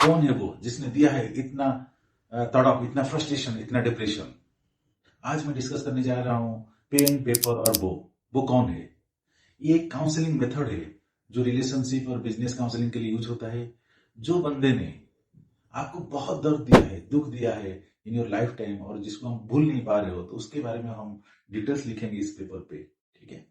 कौन है वो जिसने दिया है इतना तड़प, इतना फ्रस्ट्रेशन, इतना डिप्रेशन। आज मैं डिस्कस करने जा रहा हूं पेन, पेपर और वो कौन है। ये एक काउंसलिंग मेथड है जो रिलेशनशिप और बिजनेस काउंसलिंग के लिए यूज होता है। जो बंदे ने आपको बहुत दर्द दिया है, दुख दिया है इन योर लाइफ टाइम, और जिसको हम भूल नहीं पा रहे हो, तो उसके बारे में हम डिटेल्स लिखेंगे इस पेपर पे, ठीक है।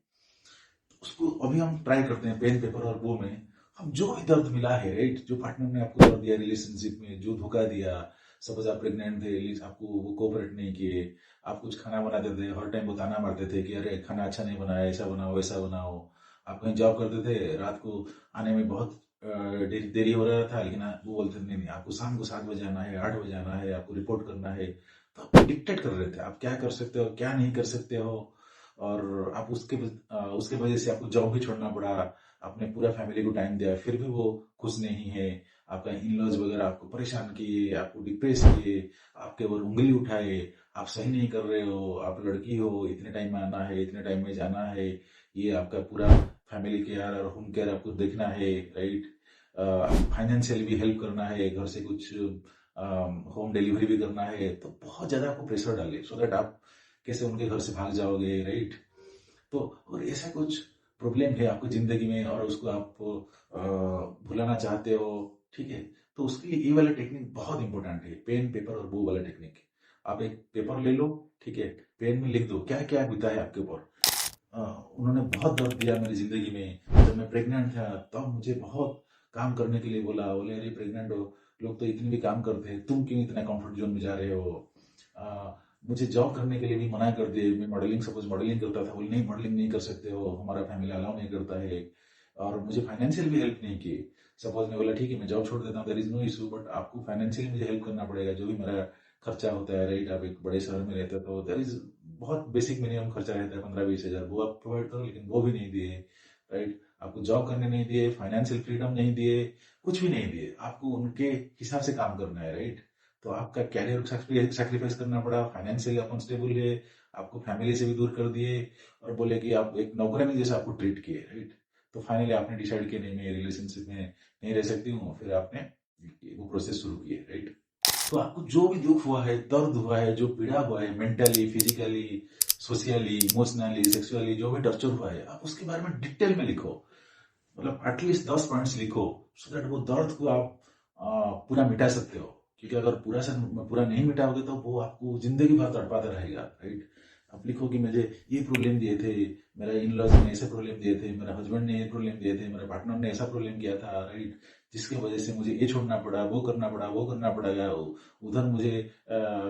उसको अभी हम ट्राई करते हैं पेन, पेपर और वो में हम जो भी दर्द मिला है, राइट, जो पार्टनर ने आपको दर्द दिया रिलेशनशिप में, जो धोखा दिया, सपोज आप प्रेग्नेंट थे, आपको वो कोऑपरेट नहीं किए, आप कुछ खाना बनाते थे, हर टाइम वो ताना मारते थे कि अरे खाना अच्छा नहीं बनाया, ऐसा बनाओ वैसा बनाओ। आप कहीं जॉब करते थे, रात को आने में बहुत देरी हो रहा था, लेकिन वो बोलते थे नहीं नहीं, आपको शाम को 7 बजे आना है, 8 बजे आना है, आपको रिपोर्ट करना है। तो आप डिक्टेट कर रहे थे आप क्या कर सकते हो, क्या नहीं कर सकते हो। और आप उसके वजह से आपको जॉब भी छोड़ना पड़ा। आपने पूरा फैमिली को टाइम दिया, फिर भी वो खुश नहीं है। आपका इन लॉज वगैरह आपको परेशान किए, आपको डिप्रेस किए, आपके ऊपर उंगली उठाए। आप सही नहीं कर रहे हो, आप लड़की हो, इतने टाइम में आना है, इतने टाइम में जाना है। ये आपका पूरा फैमिली केयर और होम केयर आपको देखना है, राइट। फाइनेंशियल भी हेल्प करना है, घर से कुछ होम डिलीवरी भी करना है। तो बहुत ज्यादा आपको प्रेशर डाले सो दैट आप कैसे उनके घर से भाग जाओगे, राइट। तो और ऐसा कुछ प्रॉब्लम है आपकी जिंदगी में और उसको आप भुलाना चाहते हो, ठीक है। तो उसके लिए ये वाला टेक्निक बहुत इंपॉर्टेंट है, पेन, पेपर और वो वाला टेक्निक। आप एक पेपर ले लो, ठीक है, पेन में लिख दो क्या क्या बीता है आपके ऊपर। अ, उन्होंने बहुत दर्द दिया मेरी जिंदगी में। जब मैं प्रेग्नेंट था तब मुझे बहुत काम करने के लिए बोला, बोले अरे प्रेग्नेंट हो, लोग तो इतने भी काम करते हैं, तुम क्यों इतना कंफर्ट जोन में जा रहे हो। मुझे जॉब करने के लिए भी मना कर दिए। मैं मॉडलिंग, सपोज मॉडलिंग करता था, बोले नहीं मॉडलिंग नहीं कर सकते हो, हमारा फैमिली अलाउ नहीं करता है। और मुझे फाइनेंशियल भी हेल्प नहीं की। सपोज मैं बोला ठीक है मैं जॉब छोड़ देता हूँ, there is no issue, but आपको फाइनेंशियली मुझे हेल्प करना पड़ेगा, जो भी मेरा खर्चा होता है, राइट। आप एक बड़े शहर में रहते हो तो देयर इज बहुत बेसिक मिनिमम खर्चा रहता है 15-20 हजार, वो आप प्रोवाइड करो, लेकिन वो भी नहीं दिए, राइट। आपको जॉब करने नहीं दिए, फाइनेंशियल फ्रीडम नहीं दिए, कुछ भी नहीं दिए। आपको उनके हिसाब से काम करना है, राइट। तो आपका कैरियर सैक्रिफाइस करना पड़ा, फाइनेंशियली अपन स्टेबल है, आपको फैमिली से भी दूर कर दिए, और बोले कि आप एक नौकरानी जैसे आपको ट्रीट किए, राइट। तो फाइनली आपने डिसाइड किया नहीं मैं रिलेशनशिप में नहीं रह सकती हूँ, फिर आपने वो प्रोसेस शुरू किए, राइट। तो आपको जो भी दुख हुआ है, दर्द हुआ है, जो पीड़ा हुआ है, mentally, physically, socially, emotionally, sexually, जो भी टर्चर हुआ है, आप उसके बारे में डिटेल में लिखो। मतलब एटलीस्ट 10 पॉइंट्स लिखो, सो दैट वो दर्द को आप पूरा मिटा सकते हो। क्योंकि अगर पूरा नहीं मिटाओगे तो वो आपको जिंदगी भर तड़पाता रहेगा, राइट। आप लिखो कि मुझे ये प्रॉब्लम दिए थे, मेरा इन लॉज ने ऐसे प्रॉब्लम दिए थे, मेरा हस्बैंड ने ये प्रॉब्लम दिए थे, मेरे पार्टनर ने ऐसा प्रॉब्लम किया था, राइट। जिसकी वजह से मुझे ये छोड़ना पड़ा, वो करना पड़ा, वो करना पड़ा, उधर मुझे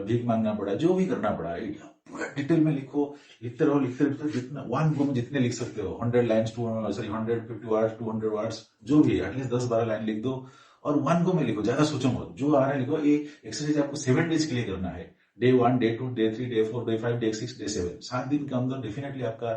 भीख मांगना पड़ा, जो भी करना पड़ा, राइट। पूरा डिटेल में लिखो। लिखते रहो, लिखते रहो, जितना वन गो में जितने लिख सकते हो, 100 लाइन्स, 150 वर्ड्स, 200 वर्ड्स, जो भी है, एटलीस्ट 10-12 लाइन लिख दो। और वन गो में लिखो, ज्यादा सोचो मत, जो आ रहा है लिखो। ये एक्सरसाइज आपको 7 डेज के लिए करना है। Day 1, day 2, day 3, day 4, day 5, day 6, day 7, 7 दिन के अंदर डेफिनेटली आपका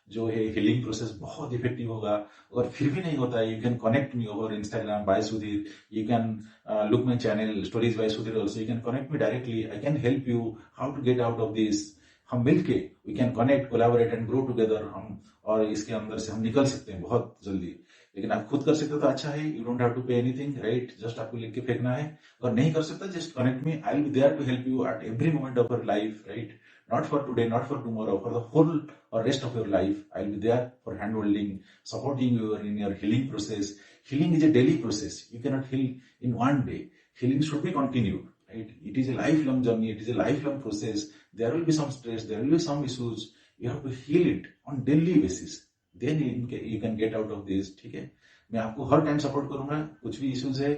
जो है हीलिंग प्रोसेस बहुत इफेक्टिव होगा। अगर फिर भी नहीं होता है, you can connect me over Instagram by Sudhir, you can look my channel stories by Sudhir also, you can connect me directly, I can help you how to get out of this। हम मिलके we can connect, collaborate and grow together। हम और इसके अंदर से हम निकल सकते हैं बहुत जल्दी। लेकिन आप खुद कर सकते हो तो अच्छा है, you don't have to pay anything, right. Just आपको लिख के फेंकना है। अगर नहीं कर सकता, just connect me, I will be there to help you at every moment of your life, right. Not for today, not for tomorrow, for the whole or rest of your life, I'll be there for hand holding, supporting you in your healing process. Healing is a daily process, you cannot heal in one day. Healing should be continued, right? It is a lifelong journey, it is a lifelong process. There will be some stress, there will be some issues, you have to heal it on daily basis, then you can get out of this, ठीक है। मैं आपको हर time support करूंगा, कुछ भी issues है,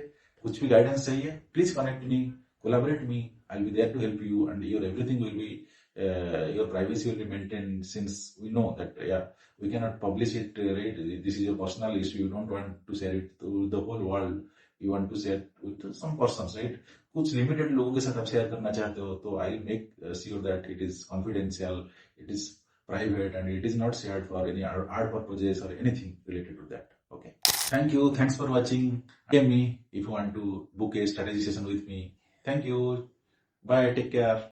कुछ भी गाइडेंस चाहिए, please connect me, collaborate me, I'll be there to help you, and your everything will be your privacy will be maintained, since we know that yeah, we cannot publish it, right. This is your personal issue, you don't want to share it to the whole world, you want to share with some persons, right। कुछ limited लोगों के साथ आप share करना चाहते हो तो I make sure that it is confidential, it is private, and it is not shared for any art purposes or anything related to that, okay। Thank you, thanks for watching. DM me if you want to book a strategy session with me. Thank you, bye, take care.